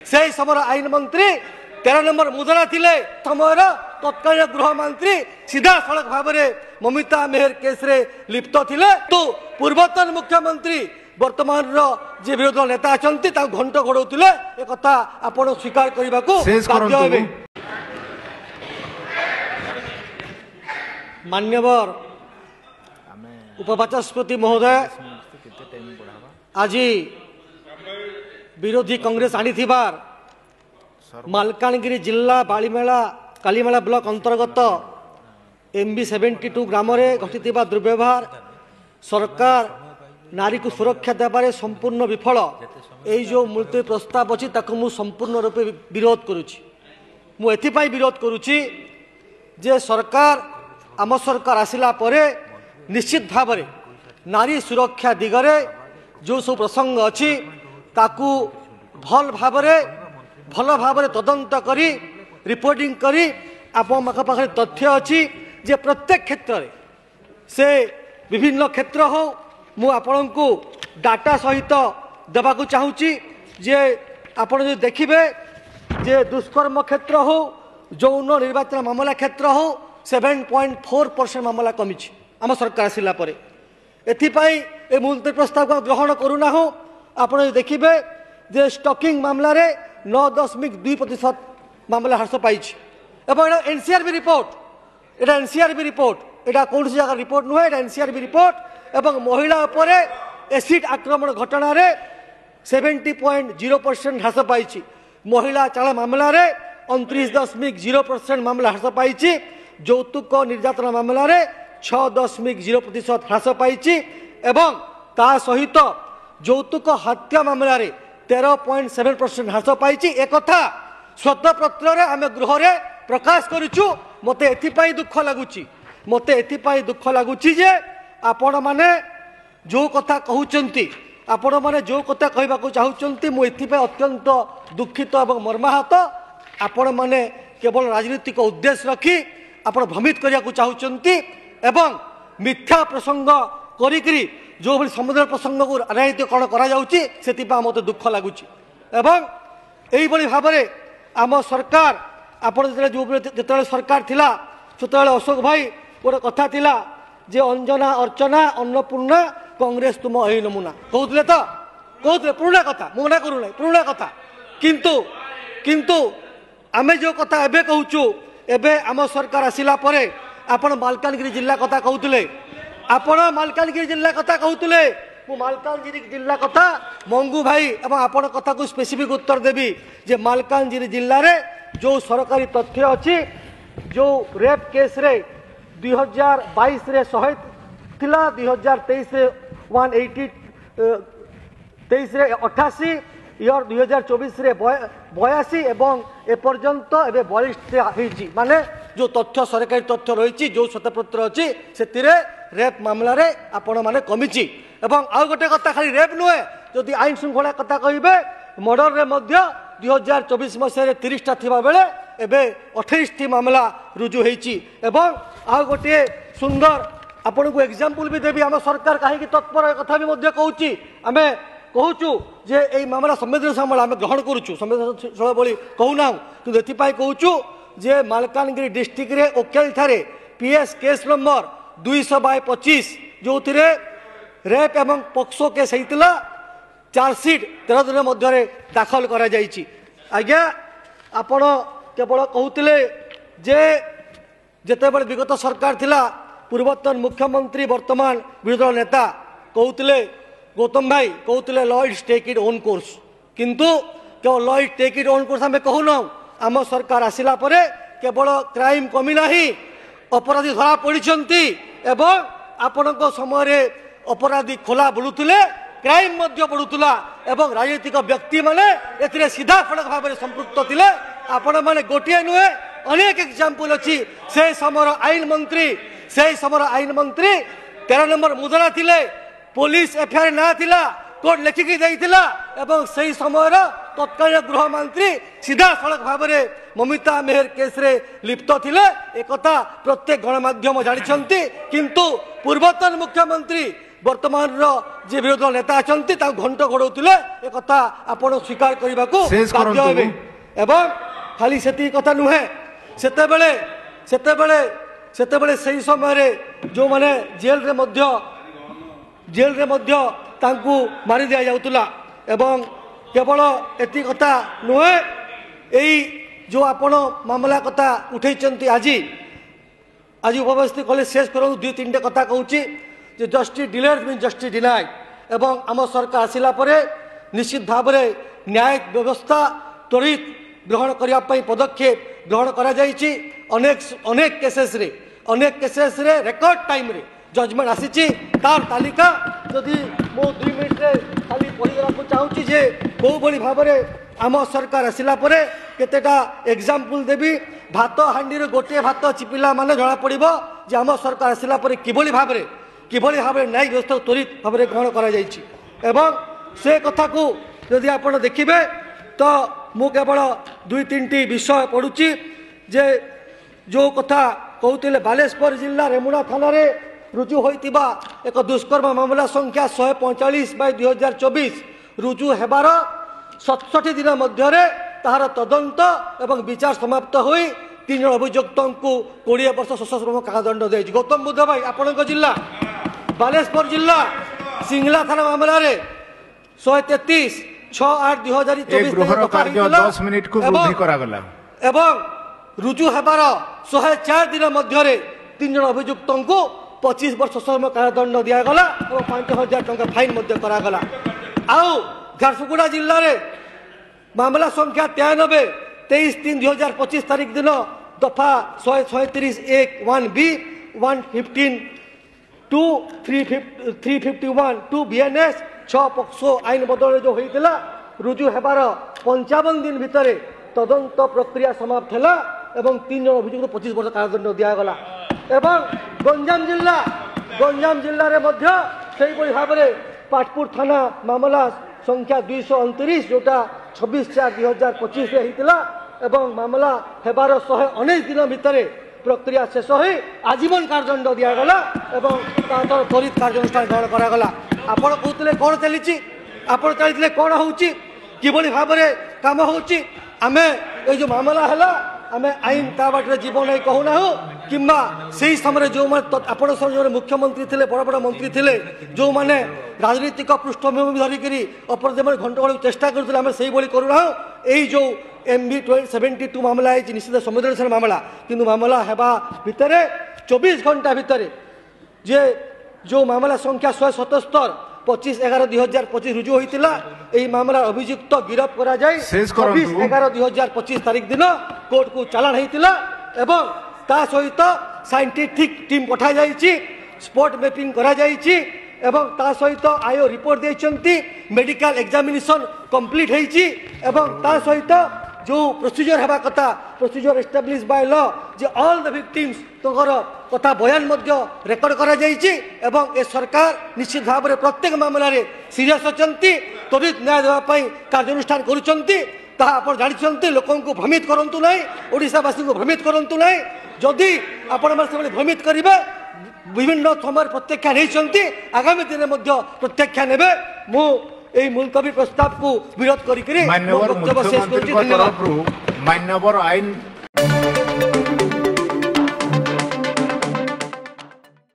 से समय आईन मंत्री 13 नंबर मुद्रा थिले समय तत्कालीन गृह मंत्री सीधा सड़क भाव में ममिता मेहर केस रे लिप्त थिले। तो पूर्वतन मुख्यमंत्री वर्तमान जे विरोधी नेता अच्छा घंट घोड़े एक आप स्वीकार करने को बाध्य हेबे। मान्यवर उपबाचस्पति महोदय आज विरोधी कांग्रेस आनी मालकानगिरी जिला बालीमेला कालीमेला ब्लॉक अंतर्गत MB 72 ग्राम घटी दुर्व्यवहार सरकार नारी को सुरक्षा देबारे संपूर्ण विफल यही जो मुलतवी प्रस्ताव अच्छी मु संपूर्ण रूपे विरोध करुच्ची। मु एथिपाई विरोध करुच्ची जे सरकार आम सरकार आसिला परे निश्चित भाव में नारी सुरक्षा दिगरे जो सब प्रसंग अच्छी ताकू भल भाव में तदंत करी रिपोर्टिंग करी आपण पाखे तथ्य अच्छी जे प्रत्येक क्षेत्र में से विभिन्न क्षेत्र हो मु आपण को डाटा सहित देवाक चाहूँगी जे आपण जो देखिए जे दुष्कर्म क्षेत्र हो यौन निर्वाचन मामला क्षेत्र हो 7.4% मामला कमी आम सरकार आसिला परे एथिपाई ए मुलतवी प्रस्ताव को ग्रहण करूना हो। आपण देखिए जे स्टॉकिंग मामला रे 9.2% मामला ह्रास पाई एनसीआरबी रिपोर्ट एटा कौन सी जगह रिपोर्ट नुहे एनसीआरबी रिपोर्ट एवं महिला उपरे एसिड आक्रमण घटना रे 70.0% ह्रास पाई महिला चाल मामला रे 29.0% मामला ह्रास पाई यौतुक निर्यातना मामला रे 6.0% ह्रास पाई एवं ता सहित यौतुक हत्या मामला रे 13.7% ह्रास पाई एक स्वतपत्र आम गृह प्रकाश करूँ। मते एथिपाई दुख लगुच जे आपण माने जो कथा कहउचंती आपण माने जो कथा कहबा को चाहउचंती मु एथिपाई अत्यंत दुखित एवं मर्माहत आपण माने केवल राजनीतिक उद्देश्य रखी आपण भ्रमित करिया को चाहउचंती एवं मिथ्या प्रसंग करिकरी जो भली समुद्र प्रसंग को राजनीतिकरण करा जाउची सेतिपा मते दुख लगुच एवं एही भली भाबरे आम सरकार आपण जो सरकार थिला सेतले अशोक भाई गोटे कथा थिला जे अंजना अर्चना अन्नपूर्णा कांग्रेस तुम यही नमूना कहते तो कहते पुराणा कथा मना करूना पुराणा कथा किंतु आमे जो कथा एबे कहूचु एबे आम सरकार आसिला परे आपण मालकानगिरी जिला कथा कहते आपण मालकानगिरी जिला कथा कहते मु मालकानगिरी जिला कथा मंगू भाई एवं आपण कथा को स्पेसिफिक उत्तर देवी जे मालकानगिरी जिले में जो सरकारी तथ्य अच्छी जो रेप केस रे 2022 रे 100 थिला 2023 रे 180 23 रे 88 इयर 2024 रे 82 एवं एपर्यंत एबे 42 माने जो तथ्य सरकारी तथ्य रही जो श्वेतपत्र अच्छी से रेप मामला रे आपण माने कमिची एवं आउ गोटे कथा खाली रेप नुहे जदि आईन श्रृंखला कथा कहिबे मर्डर रे मध्य 2024 मसीह 30टा थिबा बेले एबे 28टी मामला रुजु होईची एवं आ गोटे सुंदर आपन को एग्जांपल भी देबी आम सरकार कहीं तत्पर कथा भी मध्य कहूची आमे कहूचु जे एई मामला संवेदनशील मामला आमे ग्रहण करूचु संवेदनशील बोली कहूना कि एथिपाई कहूचु जे मालकानगिरी डिस्ट्रिक्ट रे ओकेल थारे पीएस केस नंबर 200/25 जो थिरे रेप एवं पॉक्सो केस होइतिला चार्जसीट 13 दिन मध्य दाखल करा जाइछि। आज्ञा आपण केवल कहते जे जिते बड़े विगत सरकार थिला पूर्वतन मुख्यमंत्री वर्तमान विरोधी नेता कहते गौतम भाई कहते law is take it own course किंतु केवल law is take it own course आम कहूना आम सरकार आसिला परे केवल क्राइम कमी नाही अपराधी धरा पड़िछंती एवं आपणक समय अपराधी खोला बुलुथिले क्राइम मध्य बढ़ुला एवं राजनीतिक व्यक्ति माने एथिरे सीधा फड़क भाव में संपृक्त थिले आपण माने गोटिए नुहे अनेक एग्जांपल अच्छी से समय आईन मंत्री 13 नंबर मुद्रा थिले पुलिस एफआईआर ना थिला कोर्ट लिखिकी देइथिला एवं सही समय तत्कालीन गृह मंत्री सीधा सड़क भाव में ममिता मेहर केस रे लिप्त थिले एकता प्रत्येक गणमाध्यम जानिछंती किंतु पूर्वतन मुख्यमंत्री वर्तमान जे विरोधी दल नेता अच्छा घंट घोड़ौले एक आपण स्वीकार करने को बाध्य हेबे एवं खाली से कथा नुहे सेतेबेले सही समय जो माने जेल रे मध्य तांकू मारी दिया जाउतला एवं केवल एति कथा नुहे एई जो आपण मामला कथा उठेचंती आज उपस्थित कले शेष करूँ 2-3 कथा कहूँ justice delayed mean justice denied एवं आम सरकार आसिला परे निश्चित भाव में न्याय व्यवस्था त्वरित ग्रहण करने पदक्षेप ग्रहण करा जायछि। अनेक केसेस रे रेकर्ड टाइम रे जजमेंट आसी तार तालिका जदि मो 2 मिनिट रे खाली पढ़ा चाहूँगी जे कौ भली भाव में आम सरकार आसिला परे केतेटा एग्जाम्पल देवी भात हांडी गोटे भात चिपिला माने जना पड़िबो जे आम सरकार आसिला परे किभली भाव में न्यायिक व्यवस्था त्वरित भाव में ग्रहण करा जायछि। एवं से कथा को यदि आप देखिए तो मु केवल 2-3टी विषय पढ़ुची जे जो कथा कहते बालेश्वर जिला रेमुणा थाना रे रुजु होइतिबा एक दुष्कर्म मामला संख्या 145/2024 रुजु हेबार 67 दिन मध्य तार तदंत एवं विचार समाप्त होई 3 जन अभियुक्त को 20 वर्ष सशस्त्र कारादंड दी। गौतम बुद्ध भाई आपण जिला बालेश्वर जिला सिंगला थाना मामला रे 133/8/2024 एवं रुजु हेबार 104 दिन मध्य 3 जन अभियुक्त को 25 वर्ष सशस्त्र कारादंड दिगला और 5,000 टंका फाइन करागला। आउ झारसुगुड़ा जिले में मामला संख्या 93/23/2025 तारीख दिन दफा 137(1)(b) 115(2)(351) 2 BNS 6 पक्सो आईन बदल जो होता रुजु हेबार 55 दिन भितर तदंत प्रक्रिया समाप्त है एवं 3 जन अभियुक्त 25 वर्ष कारादंड दिगला। एवं गंजाम जिले में भाव में पाटपुर थाना मामला संख्या 229 जोटा 26/4/2025 होता एवं मामला हेबार 119 दिन भितर प्रक्रिया शेष हो आजीवन कारादंड दिगला एवं त्वरित कार्यानुष्ठान ग्रहण करागला। आपण कहते कौन चली चलते कौन होची किभली भाव में काम होची आमे ये जो मामला है आमे आईन ता बाटे जीवन नहीं कहूना हो किंबा से समय जो आपण जो मुख्यमंत्री थे बड़ बड़ मंत्री थे जो मैंने राजनीतिक पृष्ठभूमि धरिकी अपराध घंट घोड़ा चेष्टा करते आम से करूना यही जो MB 72 मामला है निश्चित संवेदनशील मामला किंतु मामला हेबा भितर 24 घंटा भितर जे जो मामला संख्या 177 25/11/2025 रुजु होता यही मामला अभियुक्त गिरफ करा जाए 26/11/2025 तारीख दिन कोर्ट को चालान होता एवं ता सहित साइंटिफिक टीम पठा जाइए स्पॉट मैपिंग करा जाइए एवं ता सहित आयो रिपोर्ट देइचंती मेडिकल एग्जामिनेशन कंप्लीट होइची एवं ता सहित जो प्रोसीजर हेबा कथा प्रोसीजर एस्टाब्लिश बाय लॉ जे ऑल द विक्टिम्स तोकर कथा बयान मध्य रेकर्ड करा जाइए एवं ए सरकार निश्चित भाव में प्रत्येक मामला रे सीरियस अछंती त्वरित न्याय देवा पई कार्यानुष्ठान करूचंती ता आपण जानिचंती लोकन को भ्रमित करंतु नाही ओडिसावासी को भ्रमित करंतु नाही जदि आपण माने भ्रमित करिवे विभिन्न समय प्रत्याख्या नहीं आगामी दिन में प्रत्याख्या ने मु मुलतवी प्रस्ताव को विरोध करी मान्यवर आईन